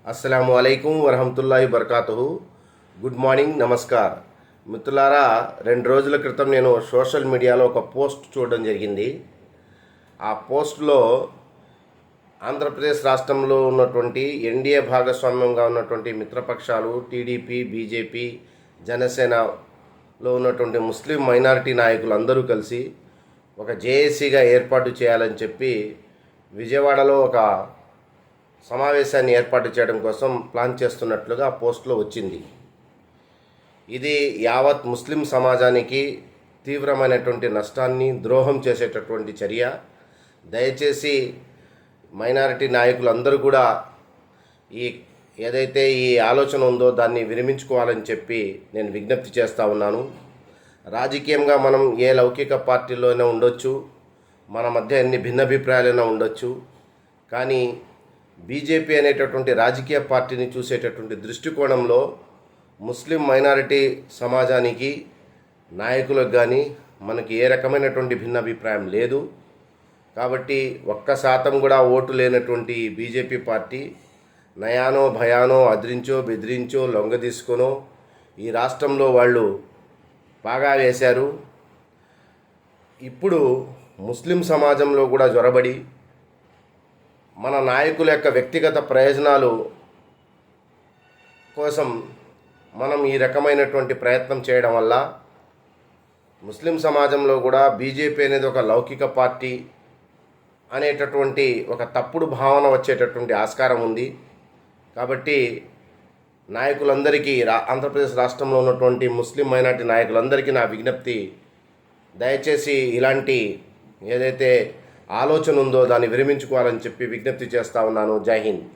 అస్సలాము అలైకుం వరహమతుల్లాహి బర్కాతుహు. Good morning, namaskar మిత్రులారా. 2 రోజుల క్రితం నేను సోషల్ మీడియాలో ఒక పోస్ట్ చూడడం జరిగింది. ఆ పోస్ట్లో ఆంధ్రప్రదేశ్ రాష్ట్రంలో ఉన్నటువంటి ఎన్డీఏ భాగస్వామ్యంగా ఉన్నటువంటి మిత్రపక్షాలు టీడీపీ, బీజేపీ, జనసేనలో ఉన్నటువంటి ముస్లిం మైనారిటీ నాయకులు అందరూ కలిసి ఒక జేఏసీగా ఏర్పాటు చేయాలని చెప్పి విజయవాడలో ఒక సమావేశాన్ని ఏర్పాటు చేయడం కోసం ప్లాన్ చేస్తున్నట్లుగా పోస్ట్లో వచ్చింది. ఇది యావత్ ముస్లిం సమాజానికి తీవ్రమైనటువంటి నష్టాన్ని, ద్రోహం చేసేటటువంటి చర్య. దయచేసి మైనారిటీ నాయకులందరూ కూడా ఏదైతే ఈ ఆలోచన ఉందో దాన్ని విరమించుకోవాలని చెప్పి నేను విజ్ఞప్తి చేస్తూ ఉన్నాను. రాజకీయంగా మనం ఏ లౌకిక పార్టీలోనే ఉండొచ్చు, మన మధ్య ఎన్ని భిన్నాభిప్రాయాలైనా ఉండొచ్చు, కానీ బీజేపీ అనేటటువంటి రాజకీయ పార్టీని చూసేటటువంటి దృష్టికోణంలో ముస్లిం మైనారిటీ సమాజానికి, నాయకులకు కానీ మనకి ఏ రకమైనటువంటి భిన్నాభిప్రాయం లేదు. కాబట్టి 1% కూడా ఓటు లేనటువంటి బీజేపీ పార్టీ నయానో భయానో, అదిరించో బెదిరించో, లొంగ తీసుకొనో ఈ రాష్ట్రంలో వాళ్ళు బాగా వేశారు. ఇప్పుడు ముస్లిం సమాజంలో కూడా జొరబడి మన నాయకుల యొక్క వ్యక్తిగత ప్రయోజనాలు కోసం మనం ఈ రకమైనటువంటి ప్రయత్నం చేయడం వల్ల ముస్లిం సమాజంలో కూడా బీజేపీ అనేది ఒక లౌకిక పార్టీ అనేటటువంటి ఒక తప్పుడు భావన వచ్చేటటువంటి ఆస్కారం ఉంది. కాబట్టి నాయకులందరికీ, ఆంధ్రప్రదేశ్ రాష్ట్రంలో ఉన్నటువంటి ముస్లిం మైనారిటీ నాయకులందరికీ నా విజ్ఞప్తి, దయచేసి ఇలాంటి ఏదైతే ఆలోచన ఉందో దాన్ని విరమించుకోవాలని చెప్పి విజ్ఞప్తి చేస్తూ ఉన్నాను. జై హింద్.